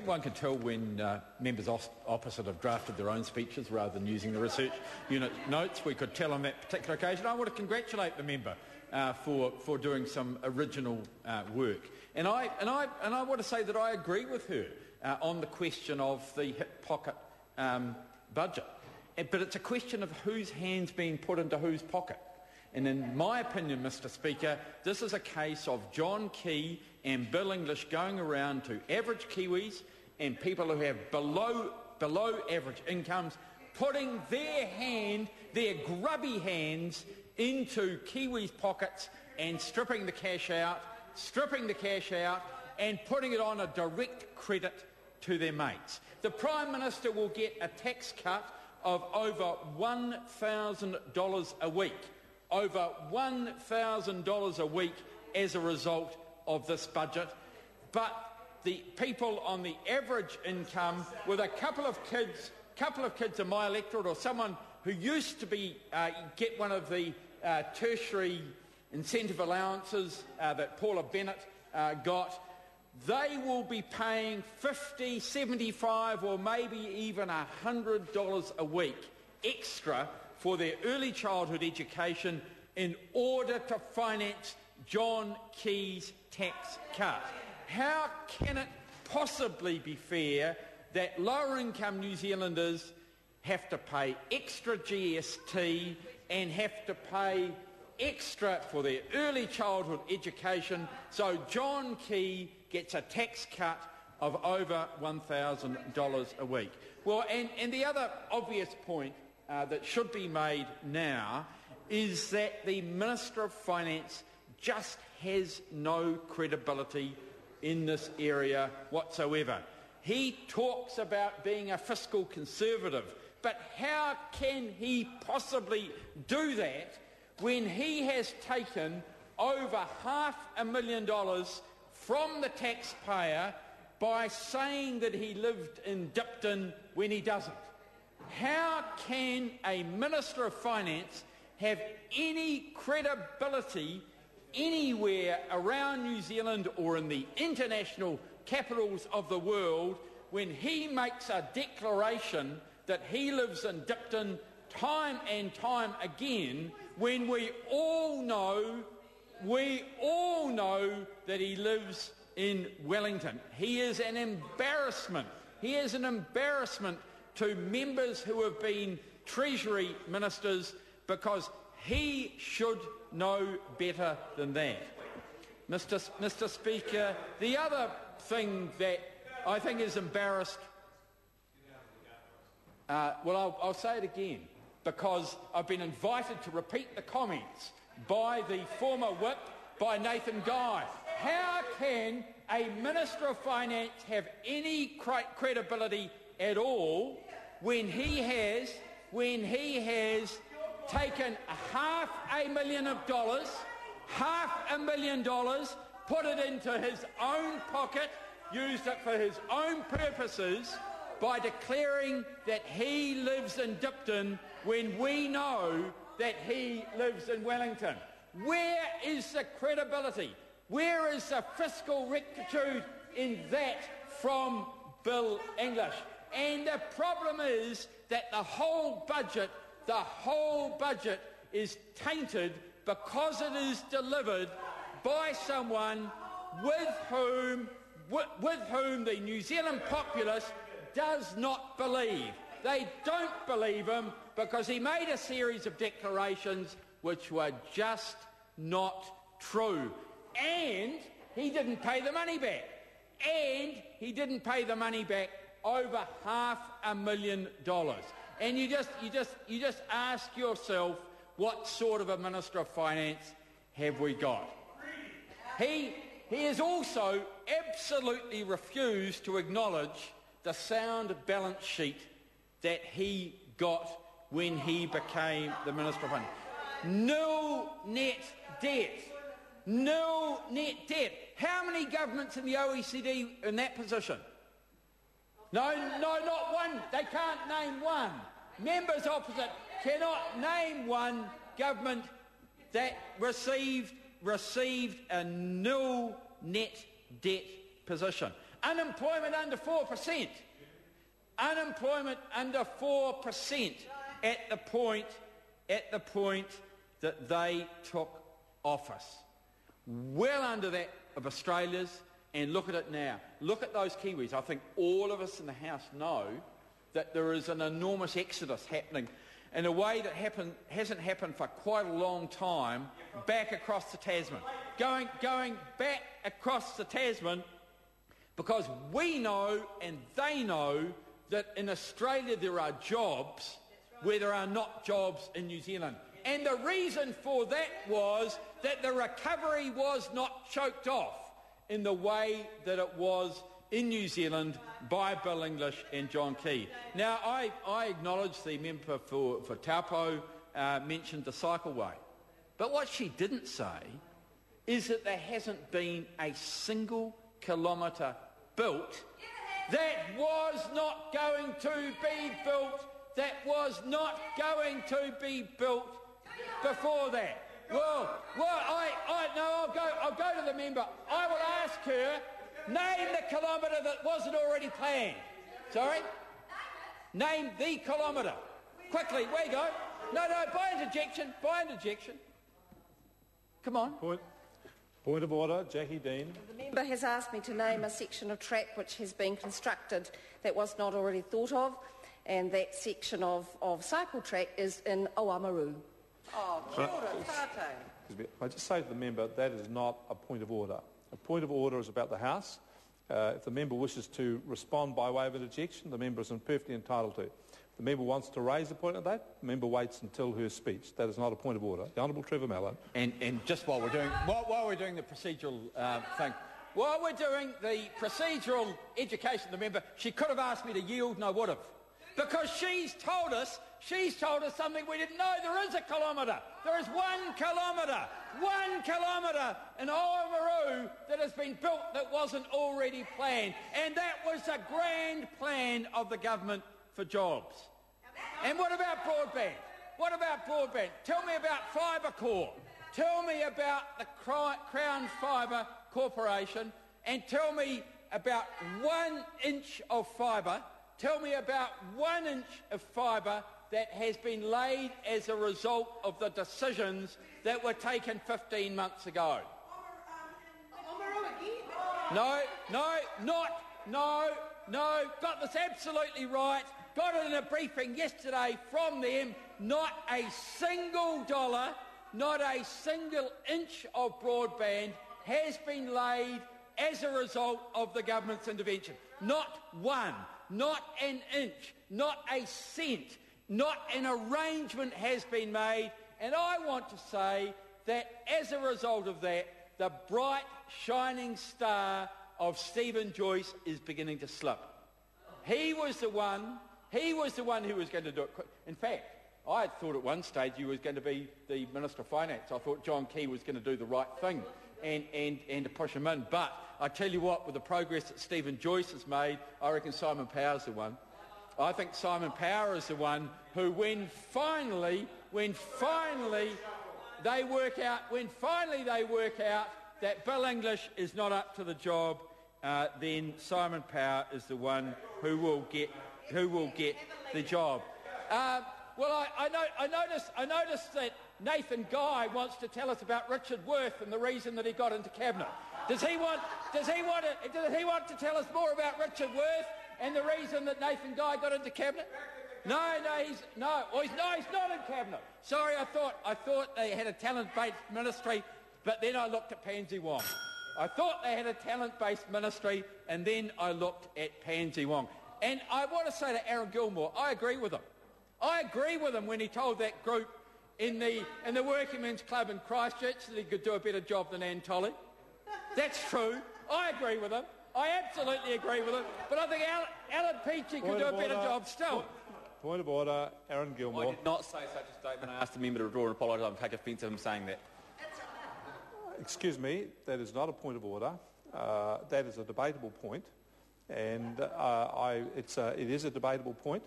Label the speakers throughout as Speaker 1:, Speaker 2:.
Speaker 1: think one can tell when members opposite have drafted their own speeches rather than using the research unit notes. We could tell on that particular occasion. I want to congratulate the member for doing some original work. And I want to say that I agree with her on the question of the hip pocket budget. But it's a question of whose hand's being put into whose pocket. And in my opinion, Mr. Speaker, this is a case of John Key and Bill English going around to average Kiwis and people who have below average incomes, putting their grubby hands into Kiwis' pockets and stripping the cash out and putting it on a direct credit to their mates. The Prime Minister will get a tax cut of over $1,000 a week. Over $1,000 a week as a result of this budget. But the people on the average income with a couple of kids in my electorate, or someone who used to get one of the tertiary incentive allowances that Paula Bennett got, they will be paying $50, $75 or maybe even $100 a week extra for their early childhood education in order to finance John Key's tax cut. How can it possibly be fair that lower income New Zealanders have to pay extra GST and have to pay extra for their early childhood education, so John Key gets a tax cut of over $1,000 a week? Well, and the other obvious point that should be made now is that the Minister of Finance just has no credibility in this area whatsoever. He talks about being a fiscal conservative, but how can he possibly do that when he has taken over $500,000 from the taxpayer by saying that he lived in Dipton when he doesn't? How can a Minister of Finance have any credibility anywhere around New Zealand or in the international capitals of the world when he makes a declaration that he lives in Dipton time and time again, when we all know that he lives in Wellington? He is an embarrassment. He is an embarrassment to members who have been Treasury Ministers, because he should know better than that. Mr. Speaker, the other thing that I think is embarrassed, I'll say it again, because I've been invited to repeat the comments by the former whip, by Nathan Guy. How can a Minister of Finance have any credibility at all when he has taken $500,000, put it into his own pocket, used it for his own purposes by declaring that he lives in Dipton when we know that he lives in Wellington? Where is the credibility? Where is the fiscal rectitude in that from Bill English? And the problem is that the whole budget is tainted because it is delivered by someone with whom the New Zealand populace does not believe. They don't believe him because he made a series of declarations which were just not true. And he didn't pay the money back. Over $500,000. And you just ask yourself, what sort of a Minister of Finance have we got? He has also absolutely refused to acknowledge the sound balance sheet that he got when he became the Minister of Finance. Nil net debt. How many governments in the OECD in that position? No, not one. They can't name one. Members opposite cannot name one government that received a nil net debt position. Unemployment under 4%. Unemployment under 4% at the point that they took office. Well under that of Australia's, and look at it now. Look at those Kiwis. I think all of us in the House know that there is an enormous exodus happening in a way that hasn't happened for quite a long time back across the Tasman. Going back across the Tasman because we know and they know that in Australia there are jobs where there are not jobs in New Zealand. And the reason for that was that the recovery was not choked off in the way that it was in New Zealand by Bill English and John Key. Now, I acknowledge the member for Taupo mentioned the cycleway. But what she didn't say is that there hasn't been a single kilometre built that was not going to be built, before that. I'll go to the member. I will ask her, name the kilometre that wasn't already planned. Sorry? Name the kilometre. Quickly, where you go? No, by interjection. Come on.
Speaker 2: Point of order, Jackie Dean.
Speaker 3: The member has asked me to name a section of track which has been constructed that was not already thought of, and that section of cycle track is in Oamaru. Oh, kia ora, tātou.
Speaker 2: I just say to the member, that is not a point of order. A point of order is about the House. If the member wishes to respond by way of interjection, the member is perfectly entitled to. If the member wants to raise a point of that, the member waits until her speech. That is not a point of order. The Honourable Trevor Mallon.
Speaker 1: And just while we're doing the procedural thing, while we're doing the procedural education of the member, she could have asked me to yield and I would have. Because she's told us something we didn't know. There is a kilometre. There is 1 kilometre in Oamaru that has been built that wasn't already planned. And that was the grand plan of the government for jobs. And what about broadband? Tell me about Fibercore. Tell me about the Crown Fibre Corporation, and tell me about 1 inch of fibre. Tell me about 1 inch of fibre that has been laid as a result of the decisions that were taken 15 months ago. No, got this absolutely right. Got it in a briefing yesterday from them. Not a single dollar, not a single inch of broadband has been laid as a result of the government's intervention. Not one, not an inch, not a cent, not an arrangement has been made. And I want to say that as a result of that, the bright, shining star of Stephen Joyce is beginning to slip. He was the one who was going to do it. In fact, I had thought at one stage he was going to be the Minister of Finance. I thought John Key was going to do the right thing and to push him in. But I tell you what, with the progress that Stephen Joyce has made, I reckon Simon Power's the one. I think Simon Power is the one who, when finally they work out that Bill English is not up to the job, then Simon Power is the one who will get the job. I noticed that Nathan Guy wants to tell us about Richard Worth and the reason that he got into cabinet. Does he want to tell us more about Richard Worth and the reason that Nathan Guy got into cabinet? He's not in cabinet. Sorry, I thought they had a talent-based ministry, but then I looked at Pansy Wong. I thought they had a talent-based ministry, and then I looked at Pansy Wong. And I want to say to Aaron Gilmore, I agree with him. I agree with him when he told that group in the Working Men's Club in Christchurch that he could do a better job than Anne Tolley. That's true. I agree with him. I absolutely agree with him. But I think Alan Peachy could do a better job still.
Speaker 2: Point of order, Aaron Gilmore.
Speaker 4: I did not say such a statement. I asked the member to withdraw and apologise. I would take offence at him saying that.
Speaker 2: Excuse me, that is not a point of order. That is a debatable point. And it is a debatable point.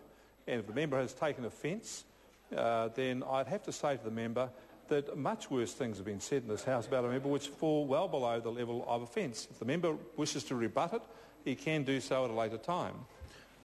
Speaker 2: And if the member has taken offence, then I'd have to say to the member that much worse things have been said in this House about a member which fall well below the level of offence. If the member wishes to rebut it, he can do so at a later time.